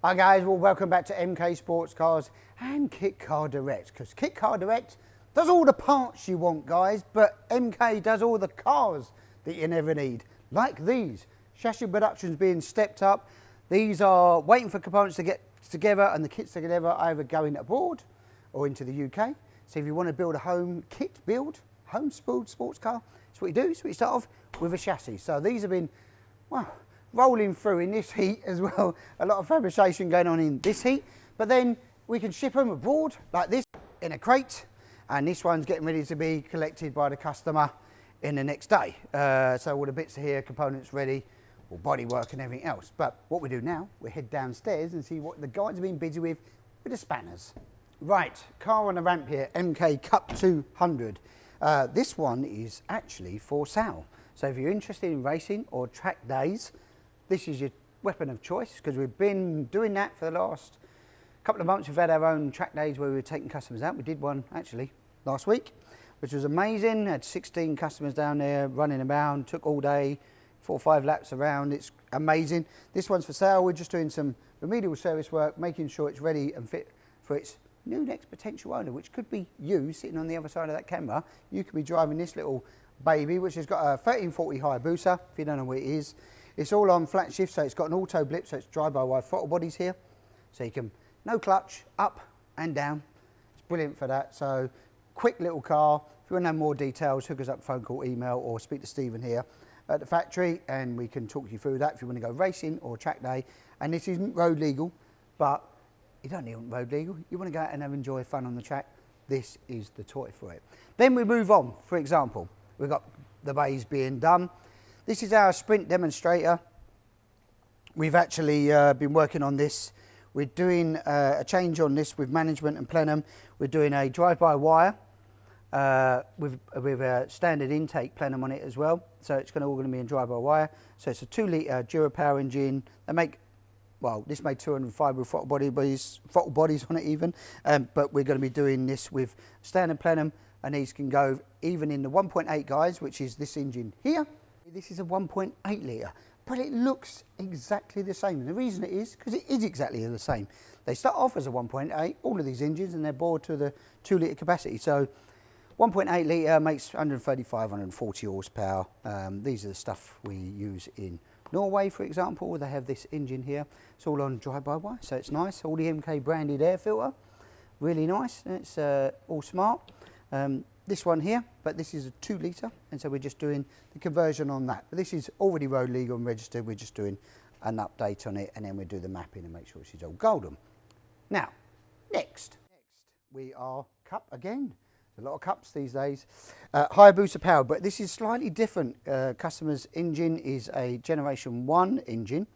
Hi guys, well welcome back to MK Sportscars and Kit Car Direct, because Kit Car Direct does all the parts you want guys, but MK does all the cars that you never need. Like these, chassis production's being stepped up. These are waiting for components to get together and the kits together, either going abroad or into the UK. So if you want to build a home kit build, home sports car, that's what you do. So you start off with a chassis. So these have been, well, rolling through in this heat as well. A lot of fabrication going on in this heat, but then we can ship them abroad like this in a crate, and this one's getting ready to be collected by the customer in the next day. So all the bits are here, components ready, or bodywork and everything else. But what we do now, we head downstairs and see what the guys have been busy with the spanners. Right, car on the ramp here, MK Cup 200. This one is actually for sale. So if you're interested in racing or track days, this is your weapon of choice, because we've been doing that for the last couple of months. We've had our own track days where we were taking customers out. We did one actually last week, which was amazing. Had 16 customers down there running around, took all day, 4 or 5 laps around. It's amazing. This one's for sale. We're just doing some remedial service work, making sure it's ready and fit for its new next potential owner, which could be you sitting on the other side of that camera. You could be driving this little baby, which has got a 1340 Hayabusa, if you don't know what it is. It's all on flat shift, so it's got an auto blip, so it's drive-by-wire throttle bodies here. So you can, no clutch, up and down. It's brilliant for that. So quick little car. If you want to know more details, hook us up, phone call, email, or speak to Stephen here at the factory, and we can talk you through that if you want to go racing or track day. And this isn't road legal, but you don't need road legal. You want to go out and have enjoy fun on the track, this is the toy for it. Then we move on. For example, we've got the bays being done. This is our sprint demonstrator. We've actually been working on this. We're doing a change on this with management and plenum. We're doing a drive-by-wire with a standard intake plenum on it as well. So it's all going to be in drive-by-wire. So it's a 2-litre Dura-Power engine. They make, well, this made 205 with throttle bodies on it even. But we're going to be doing this with standard plenum, and these can go even in the 1.8 guys, which is this engine here. This is a 1.8 litre, but it looks exactly the same. And the reason it is, because it is exactly the same. They start off as a 1.8, all of these engines, and they're bored to the 2 litre capacity. So 1.8 litre makes 135, 140 horsepower. These are the stuff we use in Norway, for example. They have this engine here. It's all on drive-by-wire, so it's nice. All the MK branded air filter, really nice. It's all smart. This one here, but this is a 2 litre, and so we're just doing the conversion on that. But this is already road legal and registered. We're just doing an update on it, and then we do the mapping and make sure she's all golden. Now, next we are cup again. There's a lot of cups these days. Hayabusa power, but this is slightly different. Customer's engine is a Generation 1 engine,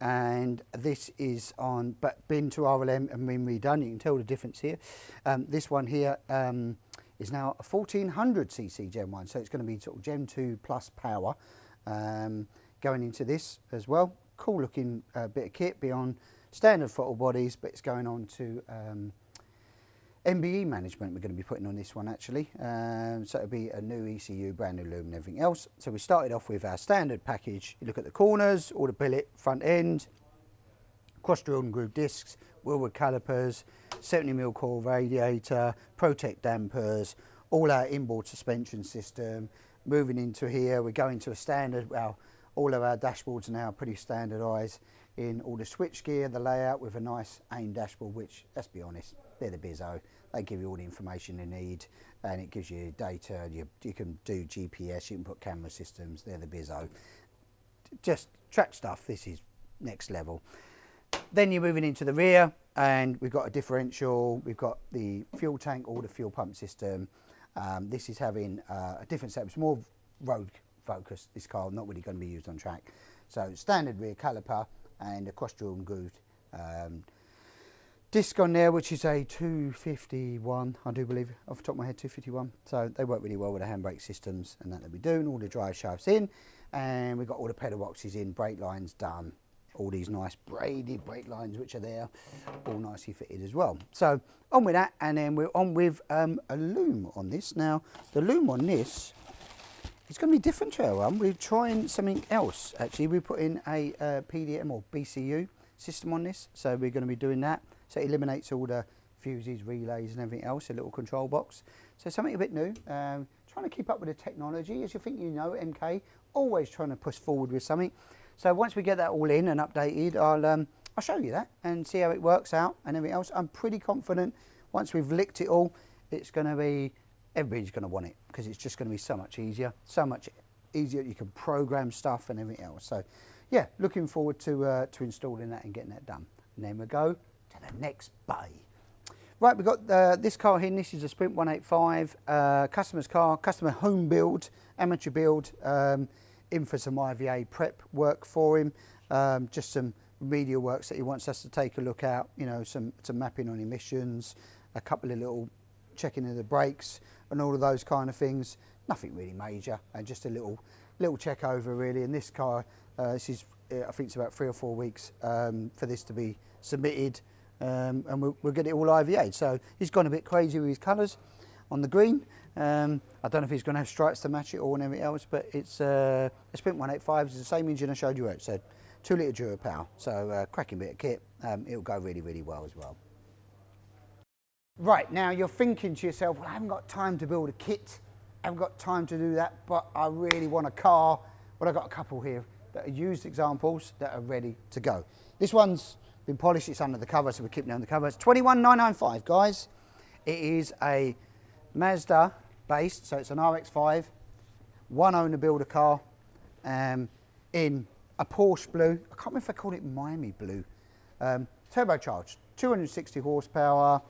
and this is on, but been to RLM and been redone. You can tell the difference here. This one here is now a 1400cc Gen 1, so it's going to be sort of Gen 2 plus power going into this as well. Cool looking bit of kit beyond standard throttle bodies, but it's going on to MBE management we're going to be putting on this one actually. So it'll be a new ECU, brand new loom and everything else. So we started off with our standard package. You look at the corners, all the billet, front end, cross-drilled and grooved discs, wheelwood calipers, 70mm coil radiator, Protect dampers, all our inboard suspension system. Moving into here, we're going to a standard, well, all of our dashboards are now pretty standardised in all the switch gear, the layout with a nice AIM dashboard, which, let's be honest, they're the bizzo. They give you all the information you need, and it gives you data. You can do GPS, you can put camera systems, they're the bizzo. Just track stuff, this is next level. Then you're moving into the rear, and we've got a differential, we've got the fuel tank, or the fuel pump system. This is having a different setup. It's more road focused, this car, not really going to be used on track. So standard rear caliper and a cross-drill and grooved disc on there, which is a 251, I do believe, off the top of my head, 251. So they work really well with the handbrake systems and that we do, and all the drive shafts in, and we've got all the pedal boxes in, brake lines done. All these nice braided brake lines which are there, all nicely fitted as well. So on with that, and then we're on with a loom on this. Now the loom on this is going to be different to our one. We're trying something else actually. We put in a PDM or BCU, system on this, so we're going to be doing that. So it eliminates all the fuses, relays and everything else, a little control box. So something a bit new, trying to keep up with the technology. As you think you know, MK, always trying to push forward with something. So once we get that all in and updated, I'll show you that and see how it works out and everything else. I'm pretty confident once we've licked it all, it's going to be, everybody's going to want it because it's just going to be so much easier. You can program stuff and everything else. So yeah, looking forward to installing that and getting that done. And then we'll go to the next bay. Right, we've got this car here. This is a Sprint 185, customer's car, customer home build, amateur build, in for some IVA prep work for him, just some remedial works that he wants us to take a look at, you know, some mapping on emissions, a couple of little checking of the brakes and all of those kind of things. Nothing really major, and just a little check over really. And this car, this is, I think it's about 3 or 4 weeks for this to be submitted, and we'll get it all IVA'd. So he's gone a bit crazy with his colours on the green. I don't know if he's going to have stripes to match it or and everything else, but it's a Sprint 185. It's the same engine I showed you earlier, so 2 litre Dura Power. So cracking bit of kit. It'll go really, really well as well. Right, now you're thinking to yourself, well, I haven't got time to build a kit. I haven't got time to do that, but I really want a car. Well, I've got a couple here that are used examples that are ready to go. This one's been polished, it's under the cover, so we're keeping it under the cover. It's 21,995, guys. It is a Mazda based, so it's an RX-5, one owner builder car, in a Porsche blue. I can't remember if I called it Miami blue. Turbocharged, 260 horsepower,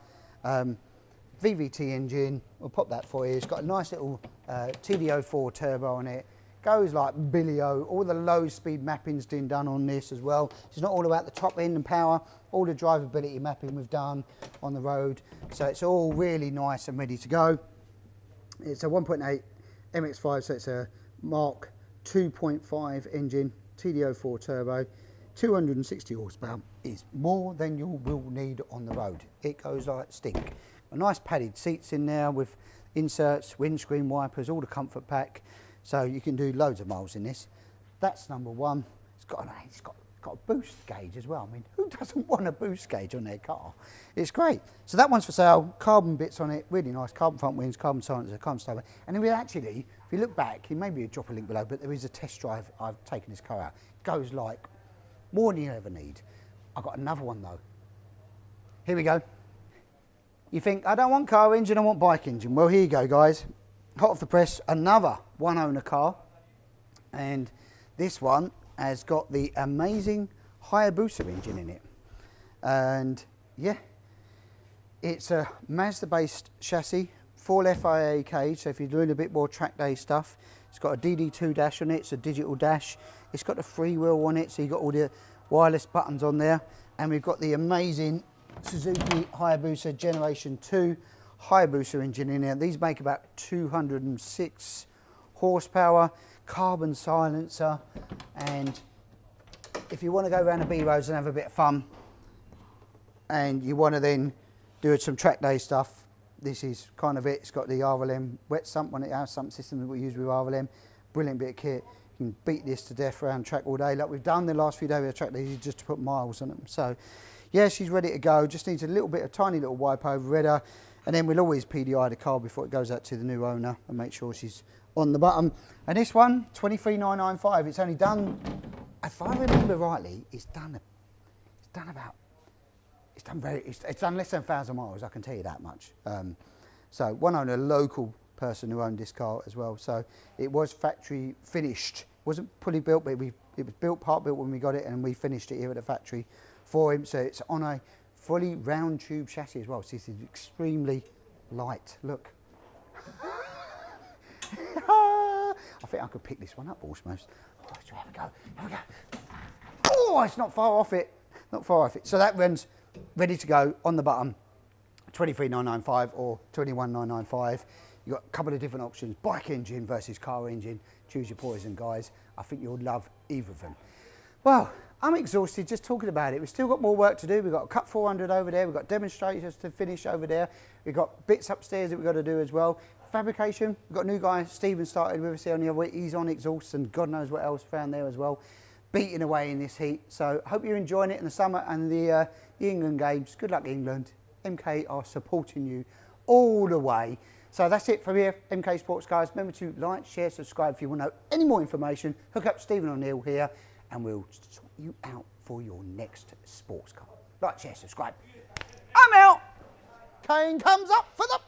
VVT engine. We'll pop that for you. It's got a nice little TD04 turbo on it. Goes like Billy-O. All the low speed mapping's been done on this as well. It's not all about the top end and power. All the drivability mapping we've done on the road. So it's all really nice and ready to go. It's a 1.8 MX-5, so it's a Mark 2.5 engine, TD04 turbo, 260 horsepower. Is more than you will need on the road. It goes like stink. A nice padded seats in there with inserts, windscreen wipers, all the comfort pack. So you can do loads of miles in this. That's number one. It's got a boost gauge as well. I mean, who doesn't want a boost gauge on their car? It's great. So that one's for sale. Carbon bits on it, really nice. Carbon front wings, carbon silencer, carbon stopper. And then we actually, if you look back, maybe drop a link below, but there is a test drive. I've taken this car out. It goes like more than you ever need. I've got another one though. Here we go. You think, I don't want car engine, I want bike engine. Well, here you go, guys. Hot off the press, another one owner car. And this one has got the amazing Hayabusa engine in it. And yeah, it's a Mazda based chassis, full FIA cage. So if you're doing a bit more track day stuff, it's got a DD2 dash on it, it's a digital dash. It's got the freewheel on it, so you've got all the wireless buttons on there. And we've got the amazing Suzuki Hayabusa Generation 2 Hayabusa engine in there. These make about 206 horsepower, carbon silencer, and if you want to go around the B roads and have a bit of fun, and you want to then do some track day stuff, this is kind of it. It's got the RLM wet sump on it, our sump system that we use with RLM. Brilliant bit of kit. You can beat this to death around track all day, like we've done the last few days with the track days, just to put miles on them. So yeah, she's ready to go. Just needs a little bit of tiny little wipe over redder, and then we'll always PDI the car before it goes out to the new owner and make sure she's on the button. And this one, 23,995. It's only done, if I remember rightly, it's done less than 1,000 miles. I can tell you that much. So one owner, local person who owned this car as well. So it was factory finished. It wasn't fully built, but it was built, part built when we got it, and we finished it here at the factory for him. So it's on a fully round tube chassis as well. So this is extremely light. Look. I think I could pick this one up almost. Oh, so have a go. Have a go. Oh, it's not far off it. Not far off it. So that runs ready to go on the button. 23,995 or 21,995. You've got a couple of different options. Bike engine versus car engine. Choose your poison, guys. I think you'll love either of them. Well, I'm exhausted just talking about it. We've still got more work to do. We've got a Cut 400 over there. We've got demonstrators to finish over there. We've got bits upstairs that we've got to do as well. Fabrication, we've got a new guy, Stephen, started with us here on the other way. He's on exhaust and God knows what else found there as well. beating away in this heat. So hope you're enjoying it in the summer and the England games. Good luck, England. MK are supporting you all the way. So that's it from here, MK Sportscars. Remember to like, share, subscribe if you want to know any more information. Hook up Stephen O'Neill here and we'll sort you out for your next sports car. Like, share, subscribe. I'm out. Kane comes up for the